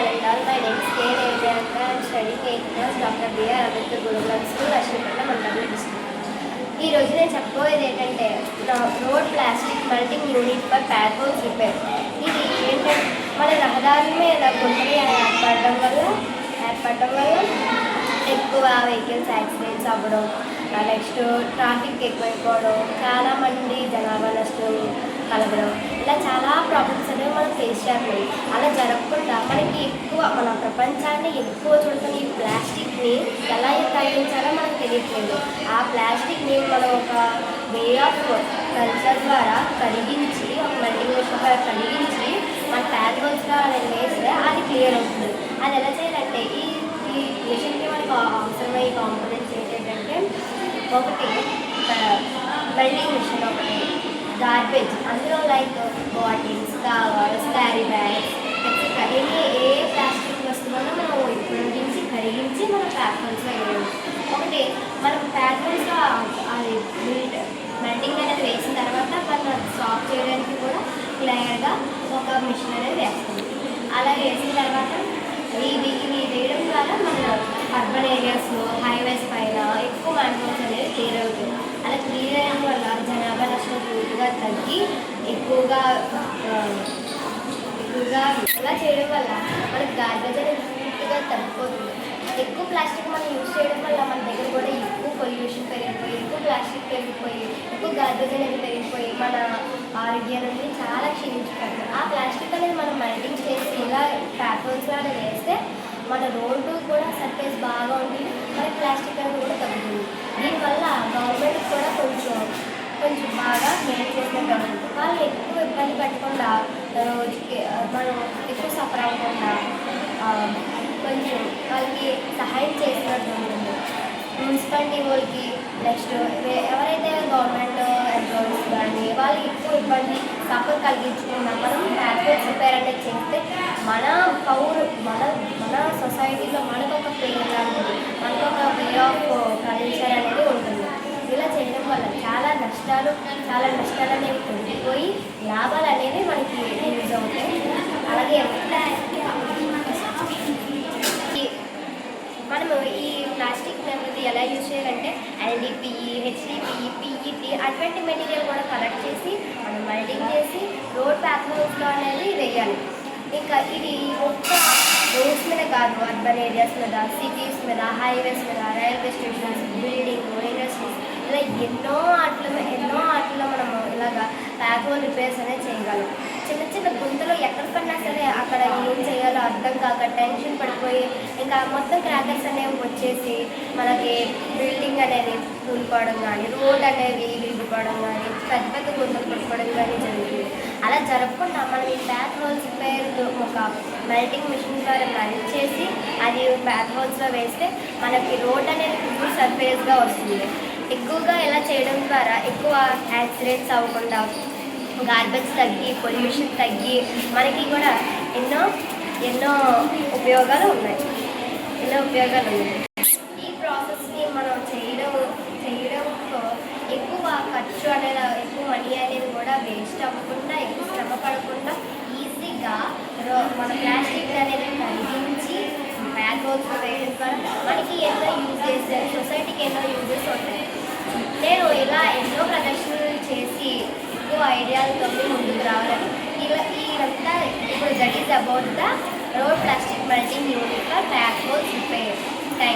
and all. My name is K. Devianka. I am studying 8th class Dr. B.R. Ambedkar Gurukulam School, Ashwapatnam, Mandapalli district. ఈ రోజు నేను చెప్పబోయేది ఏంటంటే road plastic melting unit for potholes repair. ఇది ఏంటంటే మన రహదారుల మీద గుంటలు ఏర్పడడం వల్ల ఎక్కువ వెహికల్స్ యాక్సిడెంట్స్ అవ్వడం, నెక్స్ట్ ట్రాఫిక్ ఎక్కువైపోవడం, చాలామంది జనాభా నష్టం కలగడం, ఇలా చాలా ప్రాబ్లమ్స్ అనేవి మనం ఫేస్ చేయాలి. అలా జరగకుండా మనకి ఎక్కువ మన ప్రపంచాన్ని ఎక్కువ చూడుతున్న ఈ ప్లాస్టిక్ని ఎలా తగ్గించాలో మనకు తెలియట్లేదు. ఆ ప్లాస్టిక్ని మనం ఒక వే ఆఫ్ కల్చర్ ద్వారా కరిగించి, ఒక మెల్టింగ్ మిషన్ ద్వారా కరిగించి మన ప్యాథోల్స్గా వేస్తే అది క్లియర్ అవుతుంది. అది ఎలా చేయాలంటే ఈ మిషన్కి మనకు అవసరమయ్యే కాంపోనెంట్స్ ఏంటంటే ఒకటి మెల్టింగ్ మిషన్, ఒకటి గార్బేజ్, అందులో like bottles, covers, carry bags etcetera ఏ ప్లాస్టిక్ వస్తువులను మనం ఉపయోగించి కరిగించి మనం ప్యాథోల్స్లో వేయడం. ఒకటి మనం ప్యాథోల్స్లో అది మెల్టింగ్ అనేది వేసిన తర్వాత మనం స్టాప్ చేయడానికి కూడా క్లియర్గా ఒక మిషన్ అనేది వేస్తుంది. అలా వేసిన తర్వాత ఇవి వేయడం ద్వారా మన అర్బన్ ఏరియాస్లో హైవేస్ పైన ఎక్కువ మ్యాన్హోల్స్ అనేది క్లియర్ అవుతుంది. అలా క్లియర్ అయిన వల్ల జనాభా నష్టం పూర్తిగా తగ్గి ఎక్కువగా ఇలా చేయడం వల్ల మనకి గార్బేజ్ అనేది పూర్తిగా తగ్గిపోతుంది. ఎక్కువ ప్లాస్టిక్ మనం యూజ్ చేయడం వల్ల మన దగ్గర కూడా ఎక్కువ పొల్యూషన్ పెరిగిపోయి, ఎక్కువ ప్లాస్టిక్ పెరిగిపోయి, ఎక్కువ గార్బేజ్ అనేది పెరిగిపోయి మన ఆరోగ్యాన్ని చాలా క్షీణించుకుంటుంది. ఆ ప్లాస్టిక్ అనేది మనం మెల్టింగ్ చేసి ఇలా ప్యాథోల్స్ లాగా వేస్తే మన రోడ్డు కూడా సర్ఫేస్ బాగా ఉండి మనకి ప్లాస్టిక్ అనేది కూడా తగ్గుతుంది. దీనివల్ల గవర్నమెంట్ కూడా కొంచెం బాగా మేలు చేసినట్టు ఉంటుంది. వాళ్ళు ఎక్కువ ఇబ్బంది పెట్టకుండా రోజుకి మనం ఎక్కువ సఫర్ అవ్వకుండా కొంచెం వాళ్ళకి సహాయం చేసినట్టు ఉంటుంది. మున్సిపాలిటీ వాళ్ళకి నెక్స్ట్ ఎవరైతే గవర్నమెంట్ ఎంప్లాయీస్ కానీ వాళ్ళకి ఎక్కువ ఇబ్బంది సఫర్ కలిగించకుండా మనం ప్యాథోల్స్ రిపేర్ అనేది చేస్తే మన మన సొసైటీలో మనకు ఒక పేరు లాంటిది, మనకు ఒక వే ఆఫ్ కల్చర్ అనేది ఉంటుంది. ఇలా చేయడం వల్ల చాలా నష్టాలు అనేవి తొలగిపోయి లాభాలు అనేవి మనకి యూజ్ అవుతాయి. అలాగే మనము ఈ ప్లాస్టిక్ అనేది ఎలా యూజ్ చేయాలంటే ఎల్డిపిఈ, హెచ్డిపిఈ, పిఈటి అటువంటి మెటీరియల్ కూడా కలెక్ట్ చేసి మనం మెల్టింగ్ చేసి రోడ్ ప్యాథోల్స్లో అనేది వేయాలి. ఇంకా ఇది ఒక్క రోడ్స్ మీద కాదు, అర్బన్ ఏరియాస్ మీద, సిటీస్ మీద, హైవేస్ మీద, రైల్వే స్టేషన్స్, బిల్డింగ్, ఇండస్ట్రీస్, ఇలా ఎన్నో ఆటల్లో మనము ఇలాగా ప్యాథోల్ రిపేర్స్ అనేది చేయగలం. చిన్న గుంతలు ఎక్కడ పడినా సరే అక్కడ ఏం చేయాలో అర్థం కాక టెన్షన్ పడిపోయి ఇంకా మొత్తం క్రాకర్స్ అనేవి వచ్చేసి మనకి బిల్డింగ్ అనేది కూలిపోవడం కానీ, రోడ్ అనేది విరిగిపోవడం కానీ, పెద్ద గుంతలు పడిపోవడం కానీ జరుగుతుంది. అలా జరగకుండా మనం ఈ ప్యాథోల్స్ రిపేర్ ఒక మెల్టింగ్ మిషన్ ద్వారా మెల్ట్ చేసి అది ప్యాథోల్స్లో వేస్తే మనకి రోడ్ అనేది ఫుల్ సర్ఫేస్గా వస్తుంది. ఎక్కువగా ఇలా చేయడం ద్వారా ఎక్కువ యాక్సిడెంట్స్ అవ్వకుండా గార్బేజ్ తగ్గి, పొల్యూషన్ తగ్గి మనకి కూడా ఎన్నో ఉపయోగాలు ఉన్నాయి. ఈ ప్రాసెస్ని మనం చేయడంతో ఎక్కువ ఖర్చు అనేది, ఎక్కువ మనీ అనేది కూడా వేస్ట్ అవ్వకుండా, ఎక్కువ శ్రమ పడకుండా ఈజీగా మన ప్లాస్టిక్ అనేది కరిగించి ప్యాథోల్స్ వేయడం ద్వారా మనకి ఎన్నో యూజెస్, సొసైటీకి ఎన్నో యూజెస్ ఉంటాయి. నేను ఇలా ఎన్నో ప్రదర్శనలు చేసి ఎక్కువ ఐడియాలతో ముందుకు రావాలని ఇదంతా ఇప్పుడు that is about the road